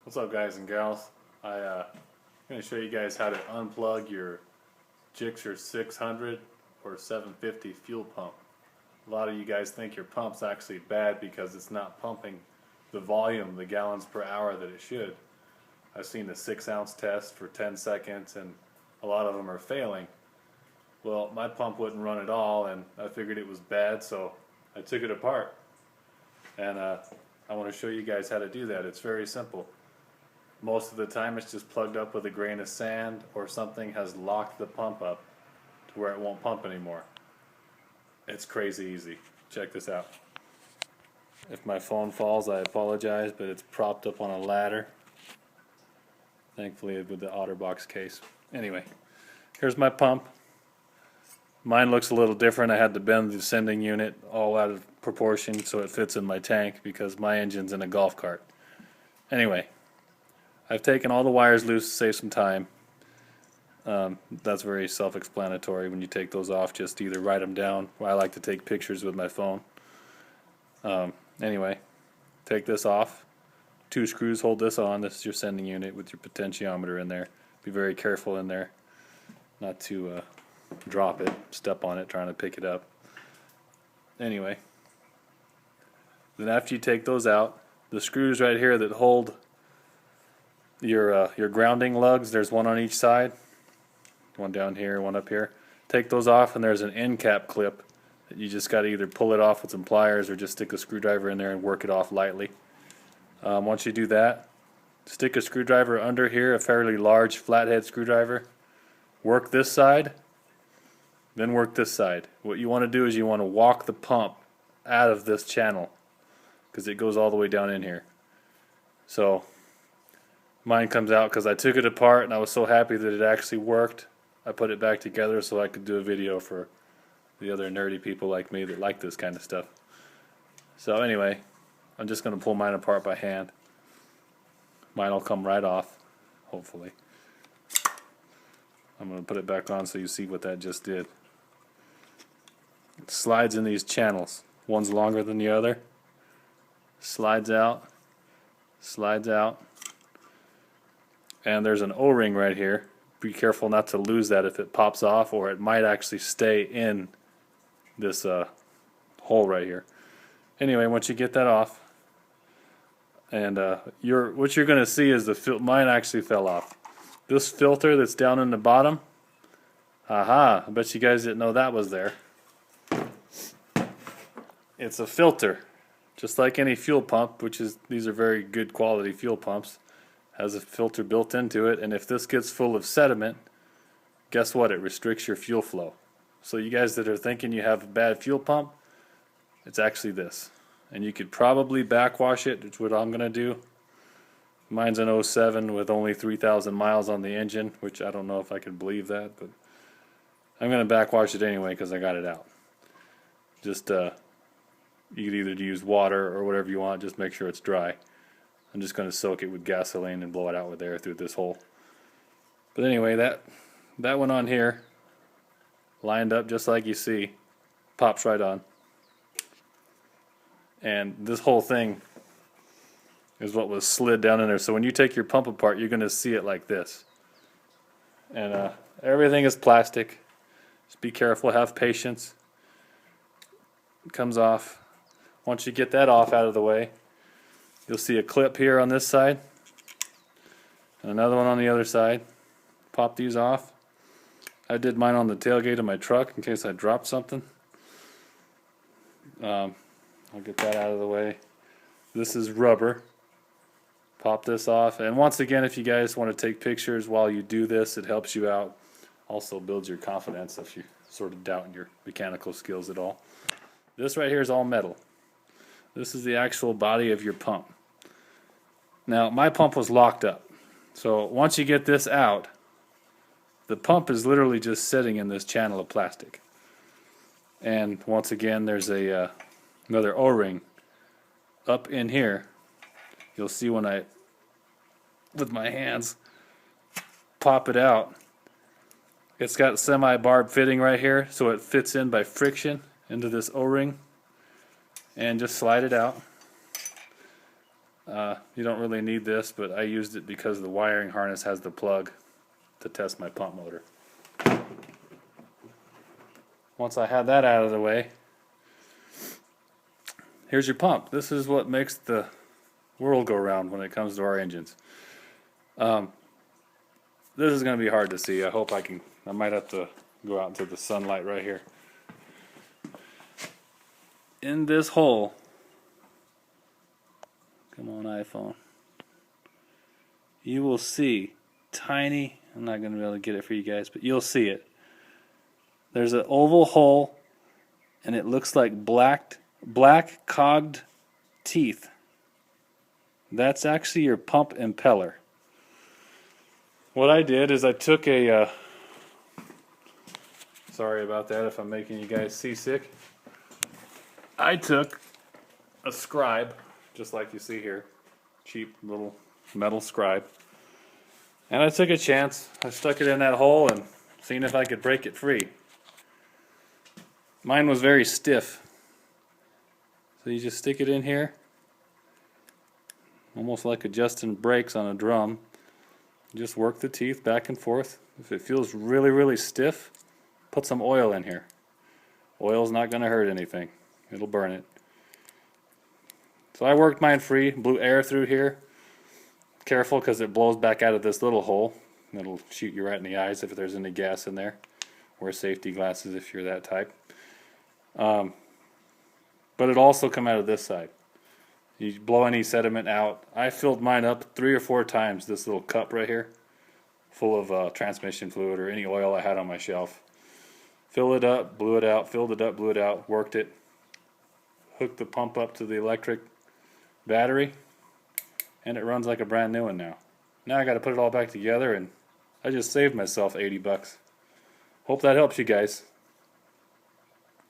What's up, guys and gals? I'm going to show you guys how to unplug your GSXR 600 or 750 fuel pump. A lot of you guys think your pump's actually bad because it's not pumping the volume, the gallons per hour that it should. I've seen a 6-ounce test for 10 seconds and a lot of them are failing. Well, my pump wouldn't run at all and I figured it was bad, so I took it apart. And I want to show you guys how to do that. It's very simple. Most of the time it's just plugged up with a grain of sand or something has locked the pump up to where it won't pump anymore. It's crazy easy. Check this out. If my phone falls, I apologize, but it's propped up on a ladder. Thankfully with the OtterBox case. Anyway, here's my pump. Mine looks a little different. I had to bend the sending unit all out of proportion so it fits in my tank because my engine's in a golf cart. Anyway, I've taken all the wires loose to save some time. That's very self-explanatory. When you take those off, just either write them down. I like to take pictures with my phone. Anyway, take this off. 2 screws hold this on. This is your sending unit with your potentiometer in there. Be very careful in there not to drop it, step on it trying to pick it up. Anyway, then after you take those out, the screws right here that hold your grounding lugs, there's one on each side, one down here, one up here. Take those off and there's an end cap clip that you just got to either pull it off with some pliers or just stick a screwdriver in there and work it off lightly. Once you do that, stick a screwdriver under here, a fairly large flathead screwdriver. Work this side, then work this side. What you want to do is you want to walk the pump out of this channel because it goes all the way down in here. So mine comes out because I took it apart and I was so happy that it actually worked. I put it back together so I could do a video for the other nerdy people like me that like this kind of stuff. So anyway, I'm just going to pull mine apart by hand. Mine will come right off, hopefully. I'm going to put it back on so you see what that just did. It slides in these channels. One's longer than the other. Slides out. Slides out. And there's an O-ring right here. Be careful not to lose that if it pops off, or it might actually stay in this hole right here. Anyway, once you get that off, and what you're going to see is mine actually fell off. This filter that's down in the bottom, I bet you guys didn't know that was there. It's a filter, just like any fuel pump, these are very good quality fuel pumps. Has a filter built into it, and if this gets full of sediment, guess what? It restricts your fuel flow. So you guys that are thinking you have a bad fuel pump, it's actually this. And you could probably backwash it, which is what I'm going to do. Mine's an 07 with only 3,000 miles on the engine, which I don't know if I can believe that, but I'm going to backwash it anyway because I got it out. Just, you could either use water or whatever you want, just make sure it's dry. I'm just going to soak it with gasoline and blow it out with air through this hole. But anyway, that went on here, lined up just like you see, pops right on. And this whole thing is what was slid down in there. So when you take your pump apart, you're going to see it like this. And everything is plastic. Just be careful, have patience. It comes off. Once you get that off out of the way, you'll see a clip here on this side and another one on the other side. Pop these off. I did mine on the tailgate of my truck in case I dropped something. I'll get that out of the way. This is rubber. Pop this off. And once again, if you guys want to take pictures while you do this, it helps you out. Also builds your confidence if you sort of doubt your mechanical skills at all. This right here is all metal. This is the actual body of your pump. Now, my pump was locked up. So once you get this out, the pump is literally just sitting in this channel of plastic. And once again, there's another O-ring up in here. You'll see when I, with my hands, pop it out. It's got semi-barb fitting right here, so it fits in by friction into this O-ring. And just slide it out. You don't really need this, but I used it because the wiring harness has the plug to test my pump motor. Once I had that out of the way, here's your pump. This is what makes the world go round when it comes to our engines. This is going to be hard to see. I might have to go out into the sunlight right here. In this hole, come on iPhone, you will see tiny, I'm not going to be able to get it for you guys, but you'll see it. There's an oval hole, and it looks like black cogged teeth. That's actually your pump impeller. What I did is I took a, sorry about that if I'm making you guys seasick. I took a scribe, just like you see here, cheap little metal scribe, and I took a chance. I stuck it in that hole and seen if I could break it free. Mine was very stiff, so you just stick it in here, almost like adjusting brakes on a drum. Just work the teeth back and forth. If it feels really, really stiff, put some oil in here. Oil's not going to hurt anything. It'll burn it. So I worked mine free, blew air through here. Careful, because it blows back out of this little hole. It'll shoot you right in the eyes if there's any gas in there. Wear safety glasses if you're that type. But it'll also come out of this side. You blow any sediment out. I filled mine up 3 or 4 times, this little cup right here, full of transmission fluid or any oil I had on my shelf. Fill it up, blew it out, filled it up, blew it out, worked it, hooked the pump up to the electric battery, and it runs like a brand new one now. Now I got to put it all back together, and I just saved myself 80 bucks. Hope that helps you guys.